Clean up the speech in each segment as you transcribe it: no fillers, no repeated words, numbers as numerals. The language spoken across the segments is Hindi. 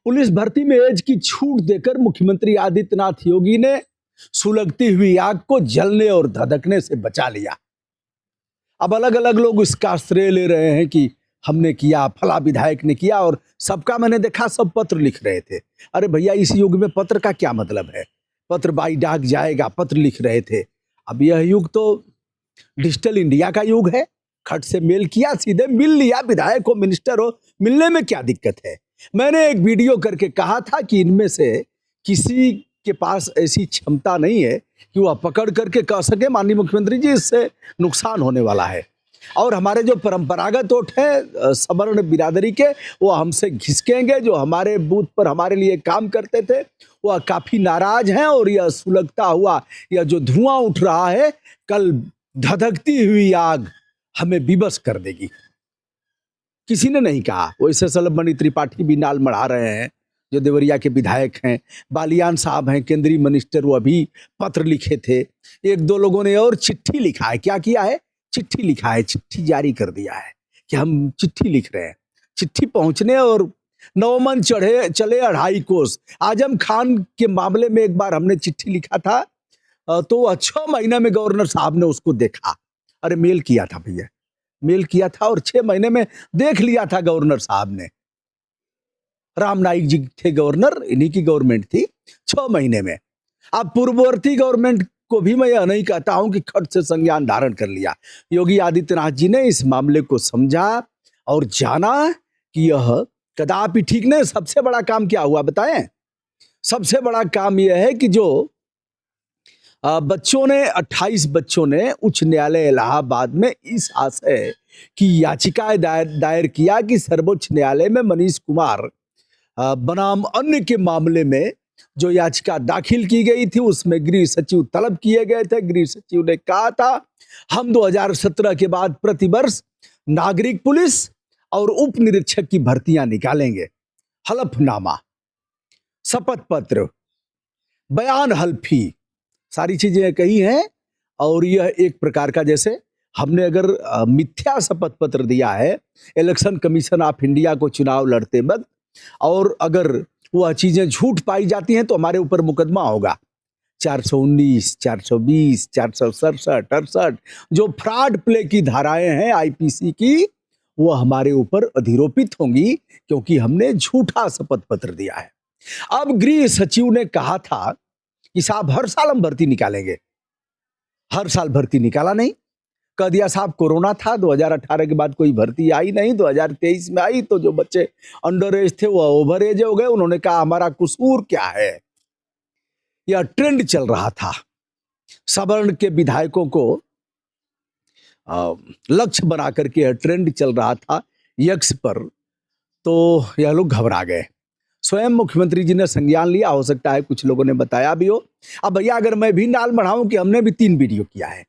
पुलिस भर्ती में एज की छूट देकर मुख्यमंत्री आदित्यनाथ योगी ने सुलगती हुई आग को जलने और धधकने से बचा लिया। अब अलग अलग लोग इसका श्रेय ले रहे हैं कि हमने किया, फला विधायक ने किया, और सबका मैंने देखा सब पत्र लिख रहे थे। अरे भैया, इस युग में पत्र का क्या मतलब है? पत्र बाई डाक जाएगा, पत्र लिख रहे थे। अब यह युग तो डिजिटल इंडिया का युग है। खट से मेल किया, सीधे मिल लिया, विधायक हो मिनिस्टर हो, मिलने में क्या दिक्कत है? मैंने एक वीडियो करके कहा था कि इनमें से किसी के पास ऐसी क्षमता नहीं है कि वह पकड़ करके कह सके माननीय मुख्यमंत्री जी इससे नुकसान होने वाला है। और हमारे जो परंपरागत वोट है सवर्ण बिरादरी के, वो हमसे घिसकेंगे। जो हमारे बूथ पर हमारे लिए काम करते थे वह काफी नाराज हैं, और यह सुलगता हुआ, यह जो धुआं उठ रहा है, कल धधकती हुई आग हमें विवश कर देगी। किसी ने नहीं कहा। वैसे सलमणि त्रिपाठी भी नाल मढ़ा रहे हैं, जो देवरिया के विधायक हैं। बालियान साहब हैं केंद्रीय मिनिस्टर, वो अभी पत्र लिखे थे। एक दो लोगों ने और चिट्ठी लिखा है। क्या किया है? चिट्ठी लिखा है, चिट्ठी जारी कर दिया है कि हम चिट्ठी लिख रहे हैं। चिट्ठी पहुंचने और नवमन चले 2.5 कोस। आजम खान के मामले में एक बार हमने चिट्ठी लिखा था, तो 6 महीने में गवर्नर साहब ने उसको देखा। अरे मेल किया था भैया, मेल किया था, और 6 महीने में देख लिया था गवर्नर साहब ने। राम नाईक जी थे गवर्नर, इन्हीं की गवर्नमेंट थी। 6 महीने में। अब पूर्ववर्ती गवर्नमेंट को भी मैं यह नहीं कहता हूं कि खट से संज्ञान धारण कर लिया। योगी आदित्यनाथ जी ने इस मामले को समझा और जाना कि यह कदापि ठीक नहीं। सबसे बड़ा काम क्या हुआ बताएं? सबसे बड़ा काम यह है कि जो बच्चों ने 28 बच्चों ने उच्च न्यायालय इलाहाबाद में इस आशय की याचिका दायर किया कि सर्वोच्च न्यायालय में मनीष कुमार बनाम अन्य के मामले में जो याचिका दाखिल की गई थी उसमें गृह सचिव तलब किए गए थे। गृह सचिव ने कहा था हम 2017 के बाद प्रतिवर्ष नागरिक पुलिस और उप निरीक्षक की भर्तियां निकालेंगे। हलफनामा, शपथ पत्र, बयान हल्फी, सारी चीजें कही हैं। और यह एक प्रकार का, जैसे हमने अगर मिथ्या शपथ पत्र दिया है इलेक्शन कमीशन ऑफ इंडिया को चुनाव लड़ते वक्त, और अगर वह चीजें झूठ पाई जाती हैं तो हमारे ऊपर मुकदमा होगा। 419, 420, 467, 68 जो फ्रॉड प्ले की धाराएं हैं आईपीसी की, वो हमारे ऊपर अधिरोपित होंगी क्योंकि हमने झूठा शपथ पत्र दिया है। अब गृह सचिव ने कहा था कि साहब हर साल हम भर्ती निकालेंगे। हर साल भर्ती निकाला नहीं। कह दिया साहब कोरोना था, 2018 के बाद कोई भर्ती आई नहीं, 2023 में आई तो जो बच्चे अंडर एज थे वो ओवर एज हो गए। उन्होंने कहा हमारा कसूर क्या है? यह ट्रेंड चल रहा था। सवर्ण के विधायकों को लक्ष्य बना करके यह ट्रेंड चल रहा था यक्स पर, तो यह लोग घबरा गए। स्वयं मुख्यमंत्री जी ने संज्ञान लिया, हो सकता है कुछ लोगों ने बताया भी हो। अब भैया अगर मैं भी नाल बढ़ाऊं कि हमने भी 3 वीडियो किया है,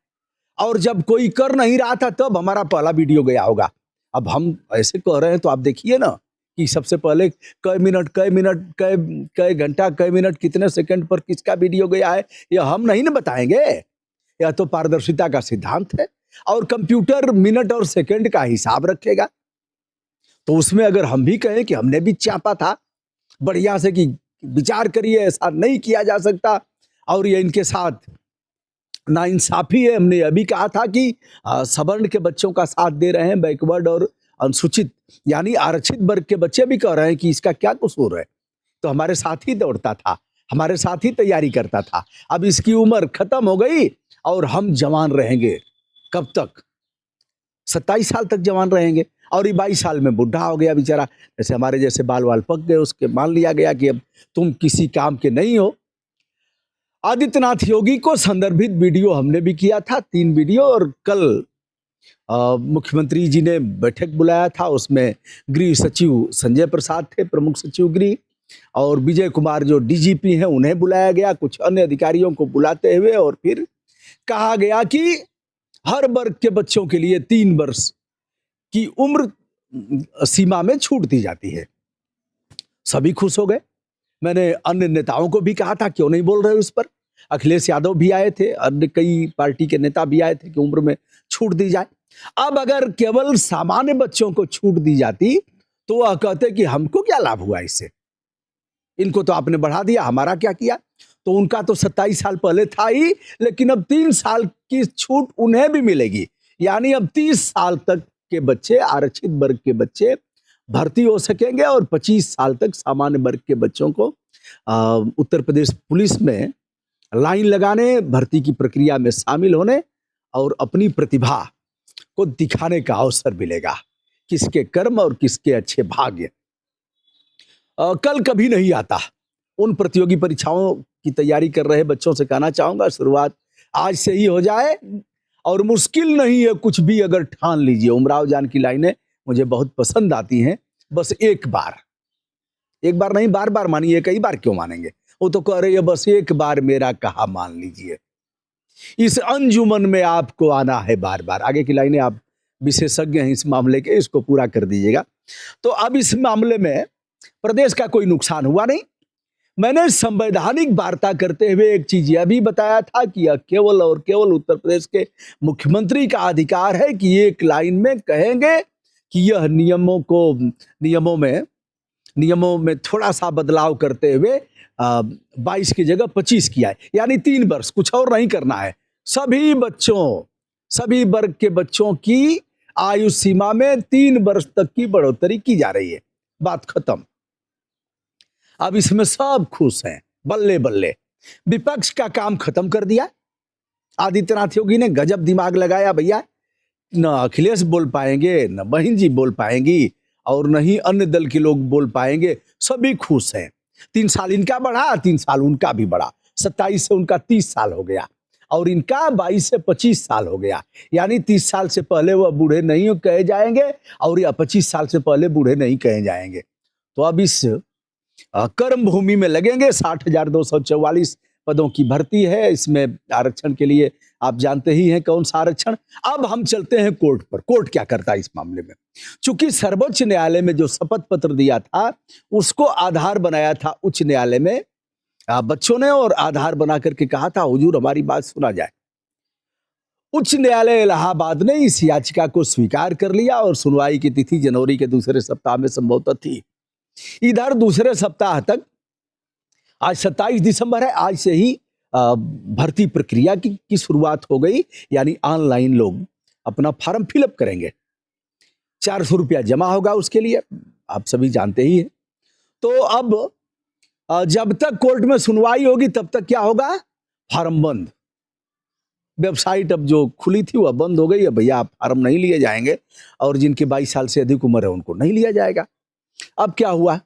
और जब कोई कर नहीं रहा था तब हमारा पहला वीडियो गया होगा। अब हम ऐसे कह रहे हैं तो आप देखिए ना कि सबसे पहले कई मिनट, कई घंटा, कई मिनट, कितने सेकंड पर किसका वीडियो गया है, यह हम नहीं ना बताएंगे। यह तो पारदर्शिता का सिद्धांत है, और कंप्यूटर मिनट और सेकंड का हिसाब रखेगा। तो उसमें अगर हम भी कहें कि हमने भी चापा था बढ़िया से कि विचार करिए, ऐसा नहीं किया जा सकता, और ये इनके साथ नाइंसाफी है। हमने अभी कहा था कि सवर्ण के बच्चों का साथ दे रहे हैं, बैकवर्ड और अनुसूचित यानी आरक्षित वर्ग के बच्चे भी कह रहे हैं कि इसका क्या कसूर है। तो हमारे साथ ही दौड़ता था, हमारे साथ ही तैयारी करता था। अब इसकी उम्र खत्म हो गई और हम जवान रहेंगे। कब तक? 27 साल तक जवान रहेंगे, और ये 22 साल में बुढ़ा हो गया बेचारा। जैसे हमारे जैसे बाल वाल पक गए, उसके मान लिया गया कि अब तुम किसी काम के नहीं हो। आदित्यनाथ योगी को संदर्भित वीडियो हमने भी किया था, 3 वीडियो। और कल मुख्यमंत्री जी ने बैठक बुलाया था, उसमें गृह सचिव संजय प्रसाद थे, प्रमुख सचिव गृह, और विजय कुमार जो डीजीपी हैं उन्हें बुलाया गया, कुछ अन्य अधिकारियों को बुलाते हुए, और फिर कहा गया कि हर वर्ग के बच्चों के लिए 3 वर्ष की उम्र सीमा में छूट दी जाती है। सभी खुश हो गए। मैंने अन्य नेताओं को भी कहा था क्यों नहीं बोल रहे उस पर। अखिलेश यादव भी आए थे, अन्य कई पार्टी के नेता भी आए थे कि उम्र में छूट दी जाए। अब अगर केवल सामान्य बच्चों को छूट दी जाती तो वह कहते कि हमको क्या लाभ हुआ इससे, इनको तो आपने बढ़ा दिया, हमारा क्या किया? तो उनका तो 27 साल पहले था ही, लेकिन अब 3 साल की छूट उन्हें भी मिलेगी। यानी अब 30 साल तक के बच्चे, आरक्षित वर्ग के बच्चे भर्ती हो सकेंगे और 25 साल तक सामान्य वर्ग के बच्चों को उत्तर प्रदेश पुलिस में लाइन लगाने, भर्ती की प्रक्रिया में शामिल होने और अपनी प्रतिभा को दिखाने का अवसर मिलेगा। किसके कर्म और किसके अच्छे भाग्य। कल कभी नहीं आता। उन प्रतियोगी परीक्षाओं की तैयारी कर रहे बच्चों से कहना चाहूंगा, शुरुआत आज से ही हो जाए और मुश्किल नहीं है कुछ भी अगर ठान लीजिए। उमराव जान की लाइनें मुझे बहुत पसंद आती हैं। बस एक बार नहीं, बार बार मानिए, कई बार क्यों मानेंगे? वो तो कह रही है बस एक बार मेरा कहा मान लीजिए। इस अंजुमन में आपको आना है बार बार। आगे की लाइनें आप विशेषज्ञ हैं इस मामले के, इसको पूरा कर दीजिएगा। तो अब इस मामले में प्रदेश का कोई नुकसान हुआ नहीं। मैंने संवैधानिक वार्ता करते हुए एक चीज यह भी बताया था कि यह केवल और केवल उत्तर प्रदेश के मुख्यमंत्री का अधिकार है कि एक लाइन में कहेंगे कि यह नियमों में थोड़ा सा बदलाव करते हुए 22 की जगह 25 किया है, यानी 3 वर्ष, कुछ और नहीं करना है। सभी वर्ग के बच्चों की आयु सीमा में 3 वर्ष तक की बढ़ोतरी की जा रही है। बात खत्म। अब इसमें सब खुश हैं, बल्ले बल्ले। विपक्ष का काम खत्म कर दिया। आदित्यनाथ योगी ने गजब दिमाग लगाया भैया। न अखिलेश बोल पाएंगे, न बहन जी बोल पाएंगी और न ही अन्य दल के लोग बोल पाएंगे। सभी खुश हैं। 3 साल इनका बढ़ा, 3 साल उनका भी बढ़ा। 27 से उनका 30 साल हो गया और इनका 22 से 25 साल हो गया। यानी 30 साल से पहले वह बूढ़े नहीं कहे जाएंगे और या 25 साल से पहले बूढ़े नहीं कहे जाएंगे। तो अब इस कर्म भूमि में लगेंगे। 60,244 पदों की भर्ती है। इसमें आरक्षण के लिए आप जानते ही हैं कौन सा आरक्षण। अब हम चलते हैं कोर्ट पर। कोर्ट क्या करता है इस मामले में? चूंकि सर्वोच्च न्यायालय में जो शपथ पत्र दिया था उसको आधार बनाया था उच्च न्यायालय में बच्चों ने, और आधार बना करके कहा था हुजूर हमारी बात सुना जाए। उच्च न्यायालय इलाहाबाद ने इस याचिका को स्वीकार कर लिया और सुनवाई की तिथि जनवरी के दूसरे सप्ताह में संभवतः थी। इधर दूसरे सप्ताह तक, आज 27 दिसंबर है, आज से ही भर्ती प्रक्रिया की शुरुआत हो गई। यानी ऑनलाइन लोग अपना फॉर्म फिलअप करेंगे। 400 रुपया जमा होगा उसके लिए, आप सभी जानते ही हैं। तो अब जब तक कोर्ट में सुनवाई होगी तब तक क्या होगा? फॉर्म बंद। वेबसाइट अब जो खुली थी वह बंद हो गई है। भैया आप फॉर्म नहीं लिए जाएंगे और जिनके 22 साल से अधिक उम्र है उनको नहीं लिया जाएगा। अब क्या हुआ?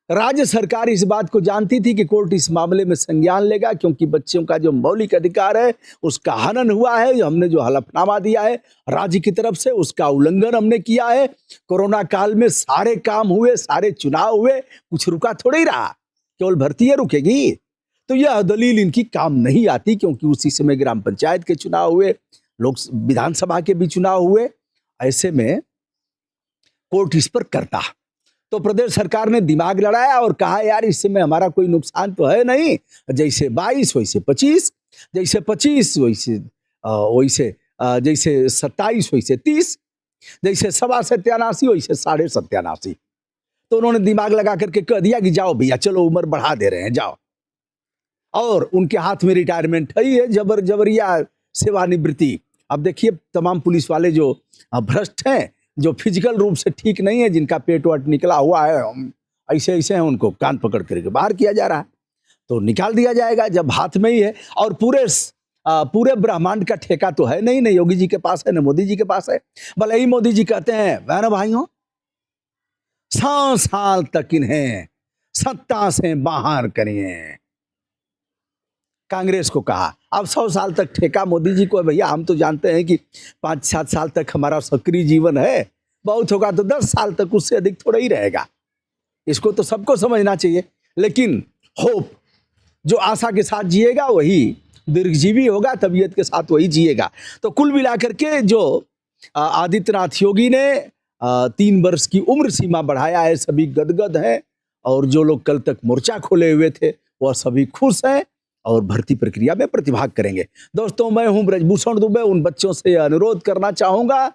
राज्य सरकार इस बात को जानती थी कि कोर्ट इस मामले में संज्ञान लेगा, क्योंकि बच्चों का जो मौलिक अधिकार है उसका हनन हुआ है। हमने जो हलफनामा दिया है राज्य की तरफ से उसका उल्लंघन हमने किया है। कोरोना काल में सारे काम हुए, सारे चुनाव हुए, कुछ रुका थोड़ा ही रहा। केवल भर्ती रुकेगी? तो यह दलील इनकी काम नहीं आती, क्योंकि उसी समय ग्राम पंचायत के चुनाव हुए, लोक विधानसभा के भी चुनाव हुए। ऐसे में कोर्ट इस पर करता। तो प्रदेश सरकार ने दिमाग लड़ाया और कहा यार इस समय हमारा कोई नुकसान तो है नहीं। जैसे 22 वैसे 25, जैसे 25 वैसे जैसे 27 वैसे 30, जैसे 87 वैसे 87.5। तो उन्होंने दिमाग लगा करके कह दिया कि जाओ भैया, चलो उम्र बढ़ा दे रहे हैं, जाओ। और उनके हाथ में रिटायरमेंट है ही है, जबरिया सेवानिवृत्ति। अब देखिए तमाम पुलिस वाले जो भ्रष्ट हैं, जो फिजिकल रूप से ठीक नहीं है, जिनका पेट वट निकला हुआ है, ऐसे हैं, उनको कान पकड़ करके बाहर किया जा रहा है। तो निकाल दिया जाएगा जब हाथ में ही है। और पूरे ब्रह्मांड का ठेका तो है नहीं, न योगी जी के पास है न मोदी जी के पास है। भले ही मोदी जी कहते हैं बहनों भाइयों 100 साल तक इन्हें सत्ता से बाहर करिए। कांग्रेस को कहा अब 100 साल तक ठेका मोदी जी को है। भैया हम तो जानते हैं कि 5-7 साल तक हमारा सक्रिय जीवन है, बहुत होगा तो 10 साल तक, उससे अधिक थोड़ा ही रहेगा। इसको तो सबको समझना चाहिए। लेकिन होप, जो आशा के साथ जिएगा वही दीर्घजीवी होगा, तबीयत के साथ वही जिएगा। तो कुल मिलाकर के जो आदित्यनाथ योगी ने 3 वर्ष की उम्र सीमा बढ़ाया है, सभी गदगद हैं। और जो लोग कल तक मोर्चा खोले हुए थे वह सभी खुश हैं और भर्ती प्रक्रिया में प्रतिभाग करेंगे। दोस्तों मैं हूं ब्रजभूषण दुबे। उन बच्चों से अनुरोध करना चाहूंगा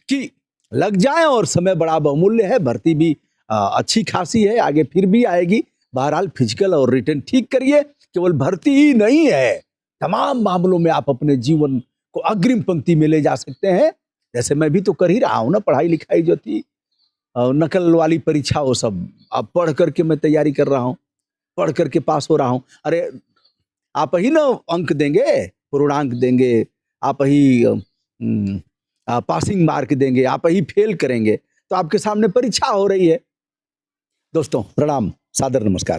कि लग जाएं, और समय बड़ा बहुमूल्य है। भर्ती भी अच्छी खासी है, आगे फिर भी आएगी। बहरहाल फिजिकल और रिटन ठीक करिए, केवल भर्ती ही नहीं है, तमाम मामलों में आप अपने जीवन को अग्रिम पंक्ति में ले जा सकते हैं। जैसे मैं भी तो कर ही रहा हूं ना, पढ़ाई लिखाई जो थी, नकल वाली परीक्षा, वो सब अब पढ़ करके मैं तैयारी कर रहा हूं, पढ़ करके पास हो रहा हूं। अरे आप ही ना अंक देंगे, पूर्णांक देंगे, आप ही पासिंग मार्क देंगे, आप ही फेल करेंगे, तो आपके सामने परीक्षा हो रही है। दोस्तों प्रणाम, सादर नमस्कार।